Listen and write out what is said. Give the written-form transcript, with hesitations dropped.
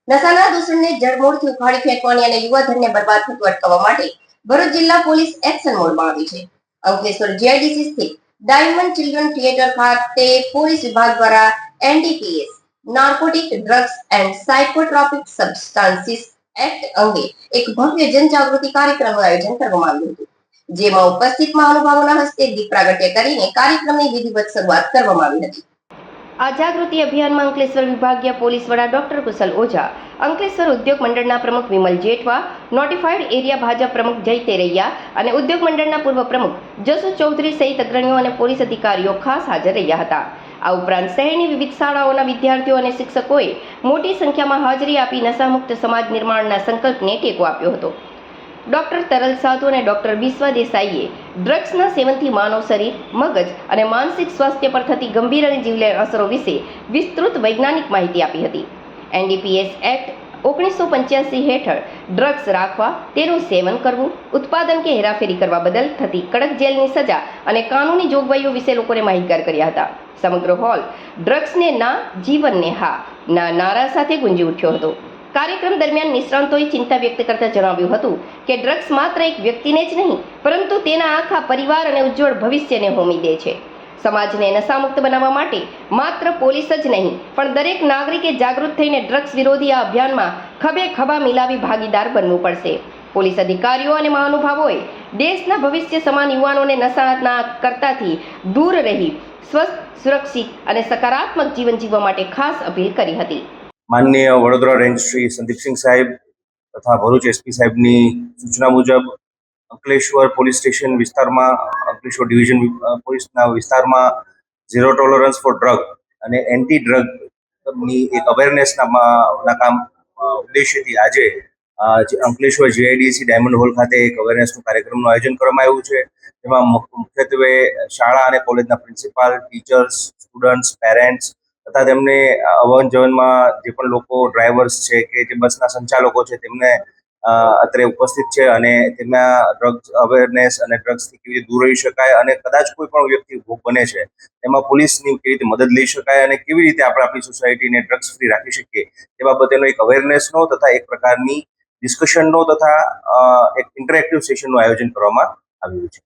નશાના દૂષણને જડમૂળથી ઉખાડી ફેંકવાની અને યુવાધનને બરબાદ થતું અટકાવવા માટે ભરૂચ જિલ્લા પોલીસ એક્શન મોડમાં આવી છે. અંકલેશ્વર જીઆઈડીસી સ્થિત ડાયમંડ ચિલ્ડ્રન થિયેટર ખાતે પોલીસ વિભાગ દ્વારા NDPS narcotic drugs and psychotropic સબસ્ટાન્સીસ act અંગે એક ભવ્ય જનજાગૃતિ કાર્યક્રમનું આયોજન કરવામાં આવ્યું હતું, જેમાં ઉપસ્થિત મહાનુભાવોના હસ્તે દીપ પ્રાગટ્ય કરીને કાર્યક્રમની વિધિવત શરૂઆત કરવામાં આવી હતી. આ જાગૃતિ અભિયાનમાં અંકલેશ્વર વિભાગીય પોલીસ વડા ડોક્ટર કુશલ ઓઝા, અંકલેશ્વર ઉદ્યોગ મંડળના પ્રમુખ વિમલ જેઠવા, નોટિફાઈડ એરિયા ભાજપ પ્રમુખ જય તેરૈયા અને ઉદ્યોગ મંડળના પૂર્વ પ્રમુખ જસુ ચૌધરી સહિત અગ્રણીઓ અને પોલીસ અધિકારીઓ ખાસ હાજર રહ્યા હતા. આ ઉપરાંત શહેરની વિવિધ શાળાઓના વિદ્યાર્થીઓ અને શિક્ષકોએ મોટી સંખ્યામાં હાજરી આપી નશામુક્ત સમાજ નિર્માણના સંકલ્પને ટેકો આપ્યો હતો. ડોક્ટર તરલ સાધુ અને ડોક્ટર બિસ્વા દેસાઈએ ડ્રગ્સના સેવનથી માનવ શરીર, મગજ અને માનસિક સ્વાસ્થ્ય પર થતી ગંભીર અને જીવલેણ અસરો વિશે વિસ્તૃત વૈજ્ઞાનિક માહિતી આપી હતી. એનડીપીએસ એક્ટ 1985 હેઠળ ડ્રગ્સ રાખવા, તેનું સેવન કરવું, ઉત્પાદન કે હેરાફેરી કરવા બદલ થતી કડક જેલની સજા અને કાનૂની જોગવાઈઓ વિશે લોકોને માહિતગાર કર્યા હતા. સમગ્ર હોલ ડ્રગ્સને ના, જીવનને હા ના નારા સાથે ગુંજી ઉઠ્યો હતો. કાર્યક્રમ દરમિયાન નિષ્ણાંતોએ ચિંતા વ્યક્ત કરતા જણાવ્યું હતું કે ડ્રગ્સ માત્ર એક વ્યક્તિને જ નહીં, પરંતુ તેના આખા પરિવાર અને ઉજ્જવળ ભવિષ્યને હોમી દે છે. સમાજને નશામુક્ત બનાવવા માટે માત્ર પોલીસ જ નહીં, પણ દરેક નાગરિકે જાગૃત થઈને ડ્રગ્સ વિરોધી આ અભિયાનમાં ખભે ખભા મિલાવી ભાગીદાર બનવું પડશે. પોલીસ અધિકારીઓ અને મહાનુભાવોએ દેશના ભવિષ્ય સમાન યુવાનોને નશાના કરતાથી દૂર રહી સ્વસ્થ, સુરક્ષિત અને સકારાત્મક જીવન જીવવા માટે ખાસ અપીલ કરી હતી. માનનીય વડોદરા રેન્જ શ્રી સંદીપસિંહ સાહેબ તથા ભરૂચ એસપી સાહેબની સૂચના મુજબ અંકલેશ્વર પોલીસ સ્ટેશન વિસ્તારમાં, અંકલેશ્વર ડિવિઝન પોલીસના વિસ્તારમાં ઝીરો ટોલરન્સ ફોર ડ્રગ અને એન્ટી ડ્રગની એક અવેરનેસના કામ ઉદ્દેશ્યથી આજે અંકલેશ્વર જીઆઈડીસી ડાયમંડ હોલ ખાતે એક અવેરનેસનું કાર્યક્રમનું આયોજન કરવામાં આવ્યું છે. જેમાં મુખ્યત્વે શાળા અને કોલેજના પ્રિન્સિપાલ, ટીચર્સ, સ્ટુડન્ટ્સ, પેરેન્ટ્સ તથા તેમને અવન જવનમાં જે પણ લોકો ડ્રાઈવર્સ છે કે જે બસના સંચાલકો છે તેમને અત્યારે ઉપસ્થિત છે અને તેમના ડ્રગ્સ અવેરનેસ અને ડ્રગ્સથી કેવી રીતે દૂર રહી શકાય અને કદાચ કોઈ પણ વ્યક્તિ ભોગ બને છે તેમાં પોલીસની કેવી રીતે મદદ લઈ શકાય અને કેવી રીતે આપણે આપણી સોસાયટીને ડ્રગ્સ ફ્રી રાખી શકીએ તે બાબતેનો એક અવેરનેસનો તથા એક પ્રકારની ડિસ્કશનનો તથા એક ઇન્ટરેક્ટિવ સેશનનું આયોજન કરવામાં આવ્યું છે.